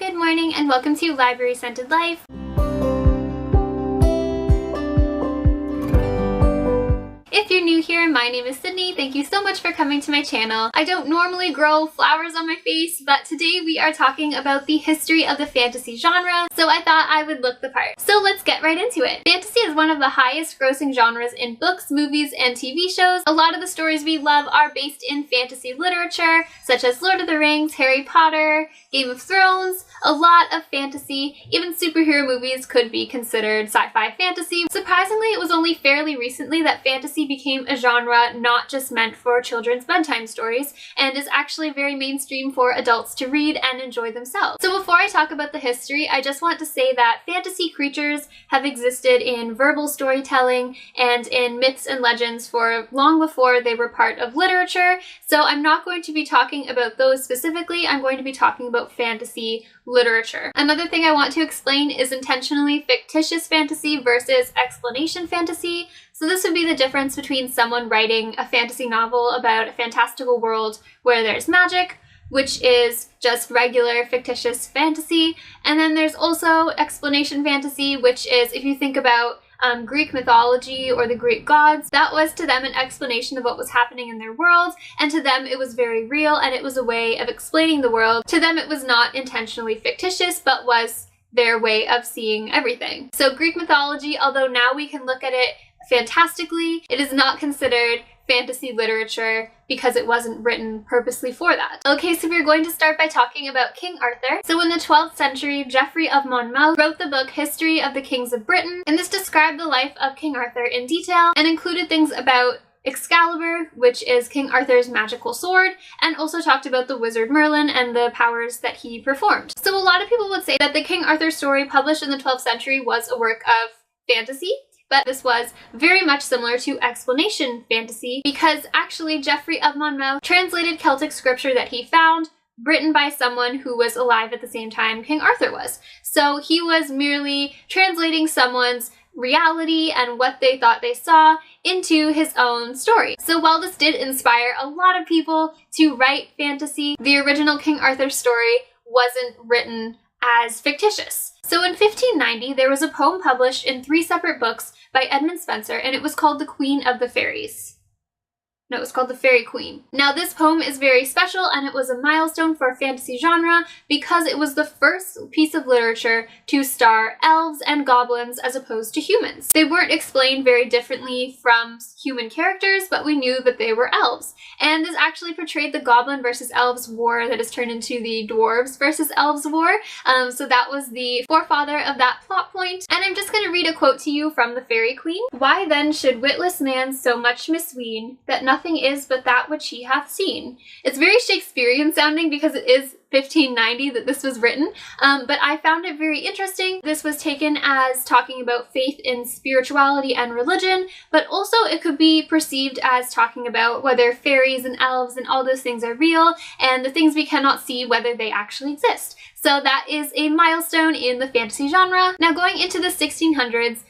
good morning, and welcome to Library Scented Life. If you're new here, my name is Sydney. Thank you so much for coming to my channel. I don't normally grow flowers on my face, but today we are talking about the history of the fantasy genre, so I thought I would look the part. So let's get right into it. Fantasy is one of the highest grossing genres in books, movies, and TV shows. A lot of the stories we love are based in fantasy literature, such as Lord of the Rings, Harry Potter, Game of Thrones, a lot of fantasy. Even superhero movies could be considered sci-fi fantasy. Surprisingly, it was only fairly recently that fantasy became a genre not just meant for children's bedtime stories, and is actually very mainstream for adults to read and enjoy themselves. So before I talk about the history, I just want to say that fantasy creatures have existed in verbal storytelling and in myths and legends for long before they were part of literature, so I'm not going to be talking about those specifically. I'm going to be talking about fantasy literature. Another thing I want to explain is intentionally fictitious fantasy versus explanation fantasy. So this would be the difference between someone writing a fantasy novel about a fantastical world where there's magic, which is just regular fictitious fantasy, and then there's also explanation fantasy, which is, if you think about Greek mythology or the Greek gods, that was to them an explanation of what was happening in their world, and to them it was very real and it was a way of explaining the world. To them it was not intentionally fictitious, but was their way of seeing everything. So Greek mythology, although now we can look at it fantastically, it is not considered fantasy literature because it wasn't written purposely for that. Okay, so we're going to start by talking about King Arthur. So in the 12th century, Geoffrey of Monmouth wrote the book History of the Kings of Britain, and this described the life of King Arthur in detail and included things about Excalibur, which is King Arthur's magical sword, and also talked about the wizard Merlin and the powers that he performed. So a lot of people would say that the King Arthur story published in the 12th century was a work of fantasy, but this was very much similar to explanation fantasy because actually Geoffrey of Monmouth translated Celtic scripture that he found, written by someone who was alive at the same time King Arthur was. So he was merely translating someone's reality and what they thought they saw into his own story. So while this did inspire a lot of people to write fantasy, the original King Arthur story wasn't written as fictitious. So in 1590, there was a poem published in 3 separate books by Edmund Spenser, and it was called The Queen of the Fairies. No, it was called The Fairy Queen. Now this poem is very special, and it was a milestone for fantasy genre because it was the first piece of literature to star elves and goblins as opposed to humans. They weren't explained very differently from human characters, but we knew that they were elves. And this actually portrayed the goblin versus elves war that has turned into the dwarves versus elves war. So that was the forefather of that plot point. And I'm just going to read a quote to you from The Fairy Queen. "Why then should witless man so much misween, that nothing is but that which he hath seen?" It's very Shakespearean sounding because it is 1590 that this was written, but I found it very interesting. This was taken as talking about faith in spirituality and religion, but also it could be perceived as talking about whether fairies and elves and all those things are real, and the things we cannot see, whether they actually exist. So that is a milestone in the fantasy genre. Now going into the 1600s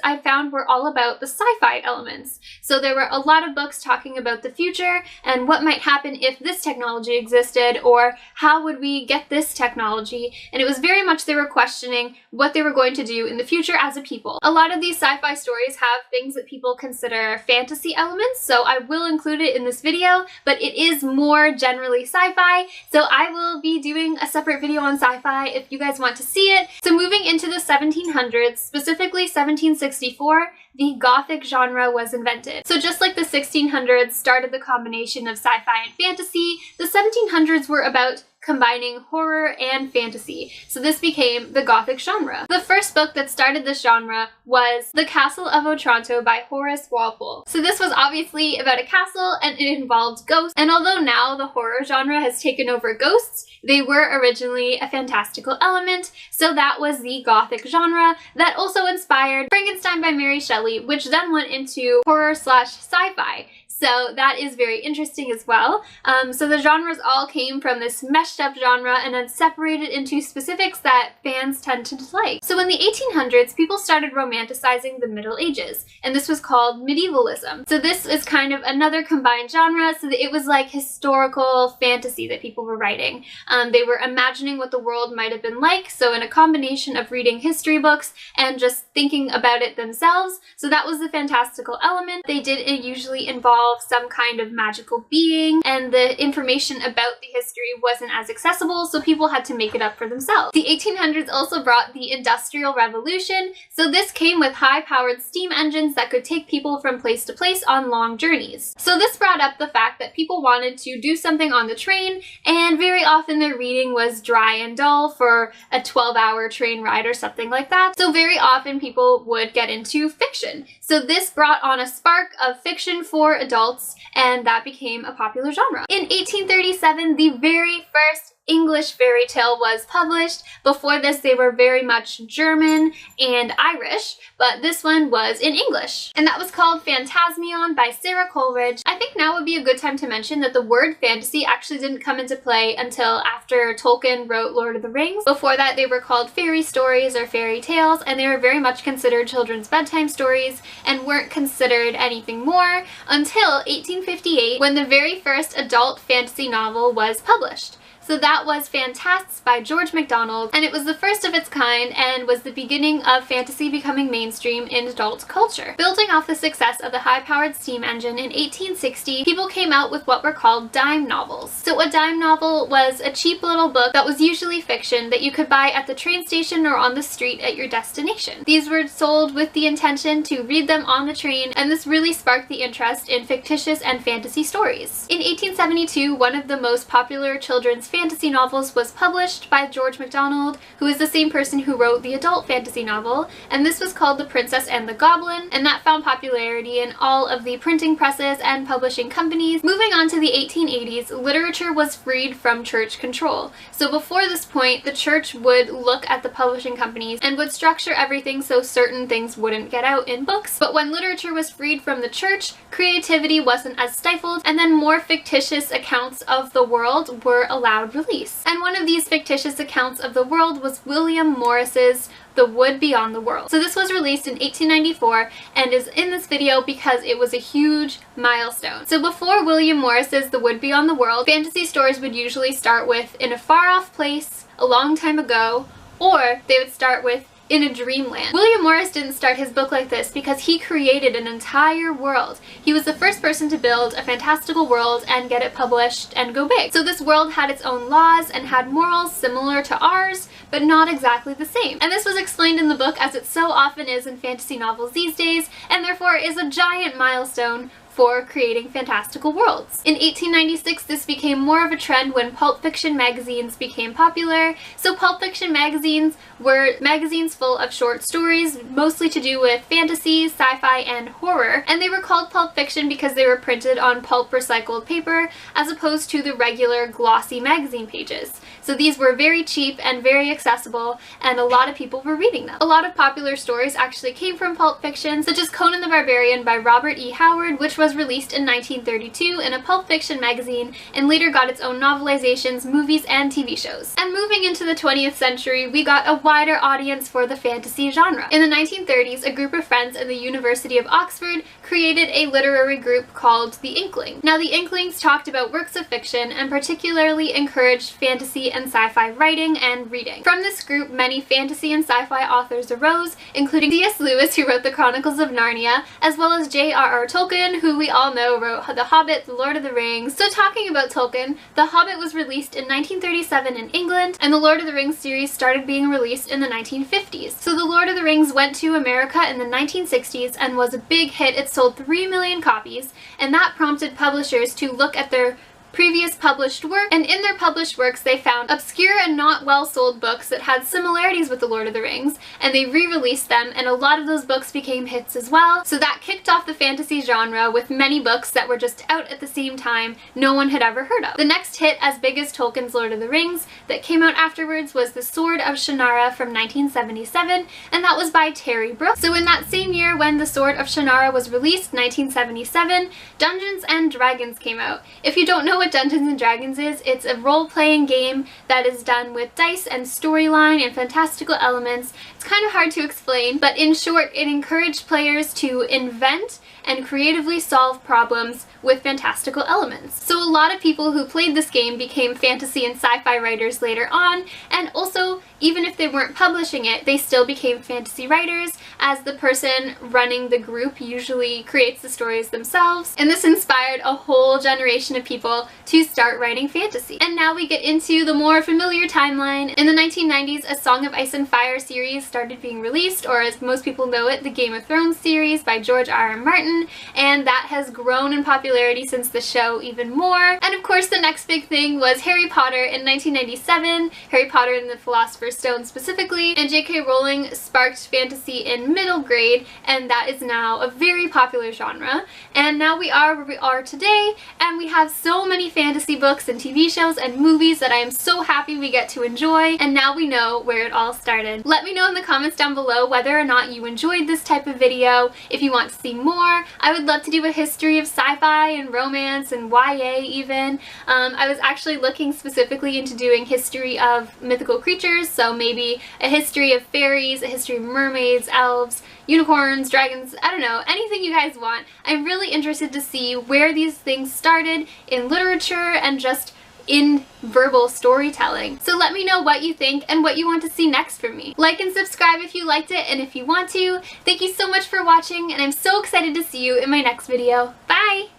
I found were all about the sci-fi elements. So there were a lot of books talking about the future and what might happen if this technology existed, or how would we get this technology, and it was very much they were questioning what they were going to do in the future as a people. A lot of these sci-fi stories have things that people consider fantasy elements, so I will include it in this video, but it is more generally sci-fi, so I will be doing a separate video on sci-fi if you guys want to see it. So moving into the 1700s, specifically 1764, the Gothic genre was invented. So just like the 1600s started the combination of sci-fi and fantasy, the 1700s were about combining horror and fantasy. So this became the Gothic genre. The first book that started this genre was The Castle of Otranto by Horace Walpole. So this was obviously about a castle and it involved ghosts, and although now the horror genre has taken over ghosts, they were originally a fantastical element, so that was the Gothic genre that also inspired Frankenstein by Mary Shelley, which then went into horror/sci-fi. So that is very interesting as well. So the genres all came from this meshed up genre and then separated into specifics that fans tend to like. So in the 1800s, people started romanticizing the Middle Ages, and this was called medievalism. So this is kind of another combined genre, so that it was like historical fantasy that people were writing. They were imagining what the world might have been like, so in a combination of reading history books and just thinking about it themselves. So that was the fantastical element. They did usually involve some kind of magical being, and the information about the history wasn't as accessible, so people had to make it up for themselves. The 1800s also brought the Industrial Revolution, so this came with high-powered steam engines that could take people from place to place on long journeys. So this brought up the fact that people wanted to do something on the train, and very often their reading was dry and dull for a 12-hour train ride or something like that. So very often people would get into fiction. So this brought on a spark of fiction for adults, and that became a popular genre. In 1837, the very first English fairy tale was published. Before this, they were very much German and Irish, but this one was in English. And that was called Phantasmion by Sarah Coleridge. I think now would be a good time to mention that the word fantasy actually didn't come into play until after Tolkien wrote Lord of the Rings. Before that, they were called fairy stories or fairy tales, and they were very much considered children's bedtime stories and weren't considered anything more until 1858, when the very first adult fantasy novel was published. So that was Phantasts by George MacDonald, and it was the first of its kind and was the beginning of fantasy becoming mainstream in adult culture. Building off the success of the high-powered steam engine in 1860, people came out with what were called dime novels. So a dime novel was a cheap little book that was usually fiction that you could buy at the train station or on the street at your destination. These were sold with the intention to read them on the train, and this really sparked the interest in fictitious and fantasy stories. In 1872, one of the most popular children's fantasy novels was published by George MacDonald, who is the same person who wrote the adult fantasy novel, and this was called The Princess and the Goblin, and that found popularity in all of the printing presses and publishing companies. Moving on to the 1880s, literature was freed from church control. So before this point, the church would look at the publishing companies and would structure everything so certain things wouldn't get out in books. But when literature was freed from the church, creativity wasn't as stifled, and then more fictitious accounts of the world were allowed release. And one of these fictitious accounts of the world was William Morris's The Wood Beyond the World. So this was released in 1894 and is in this video because it was a huge milestone. So before William Morris's The Wood Beyond the World, fantasy stories would usually start with in a far-off place, a long time ago, or they would start with in a dreamland. William Morris didn't start his book like this because he created an entire world. He was the first person to build a fantastical world and get it published and go big. So this world had its own laws and had morals similar to ours, but not exactly the same. And this was explained in the book, as it so often is in fantasy novels these days, and therefore is a giant milestone for creating fantastical worlds. In 1896, this became more of a trend when Pulp Fiction magazines became popular. So Pulp Fiction magazines were magazines full of short stories, mostly to do with fantasy, sci-fi, and horror, and they were called Pulp Fiction because they were printed on pulp recycled paper as opposed to the regular glossy magazine pages. So these were very cheap and very accessible, and a lot of people were reading them. A lot of popular stories actually came from Pulp Fiction, such as Conan the Barbarian by Robert E. Howard, which was released in 1932 in a Pulp Fiction magazine and later got its own novelizations, movies, and TV shows. And moving into the 20th century, we got a wider audience for the fantasy genre. In the 1930s, a group of friends at the University of Oxford created a literary group called the Inklings. Now, the Inklings talked about works of fiction and particularly encouraged fantasy and sci-fi writing and reading. From this group, many fantasy and sci-fi authors arose, including C.S. Lewis, who wrote the Chronicles of Narnia, as well as J.R.R. Tolkien, who we all know wrote The Hobbit, The Lord of the Rings. So talking about Tolkien, The Hobbit was released in 1937 in England, and the Lord of the Rings series started being released in the 1950s. So The Lord of the Rings went to America in the 1960s and was a big hit. It sold 3 million copies, and that prompted publishers to look at their previous published work, and in their published works they found obscure and not well sold books that had similarities with The Lord of the Rings, and they re-released them, and a lot of those books became hits as well. So that kicked off the fantasy genre with many books that were just out at the same time no one had ever heard of. The next hit as big as Tolkien's Lord of the Rings that came out afterwards was The Sword of Shannara from 1977, and that was by Terry Brooks. So in that same year when The Sword of Shannara was released, 1977, Dungeons and Dragons came out. If you don't know what Dungeons and Dragons is, it's a role-playing game that is done with dice and storyline and fantastical elements. It's kind of hard to explain, but in short, it encouraged players to invent and creatively solve problems with fantastical elements. So a lot of people who played this game became fantasy and sci-fi writers later on, and also, even if they weren't publishing it, they still became fantasy writers, as the person running the group usually creates the stories themselves, and this inspired a whole generation of people to start writing fantasy. And now we get into the more familiar timeline. In the 1990s, A Song of Ice and Fire series started being released, or as most people know it, the Game of Thrones series by George R.R. Martin, and that has grown in popularity since the show even more. And of course the next big thing was Harry Potter in 1997, Harry Potter and the Philosopher's Stone specifically, and J.K. Rowling sparked fantasy in middle grade, and that is now a very popular genre. And now we are where we are today, and we have so many fantasy books and TV shows and movies that I am so happy we get to enjoy, and now we know where it all started. Let me know in the comments down below whether or not you enjoyed this type of video. If you want to see more, I would love to do a history of sci-fi and romance and YA even. I was actually looking specifically into doing history of mythical creatures, so maybe a history of fairies, a history of mermaids, elves, unicorns, dragons, I don't know, anything you guys want. I'm really interested to see where these things started in literature and just in verbal storytelling. So let me know what you think and what you want to see next from me. Like and subscribe if you liked it and if you want to. Thank you so much for watching, and I'm so excited to see you in my next video. Bye!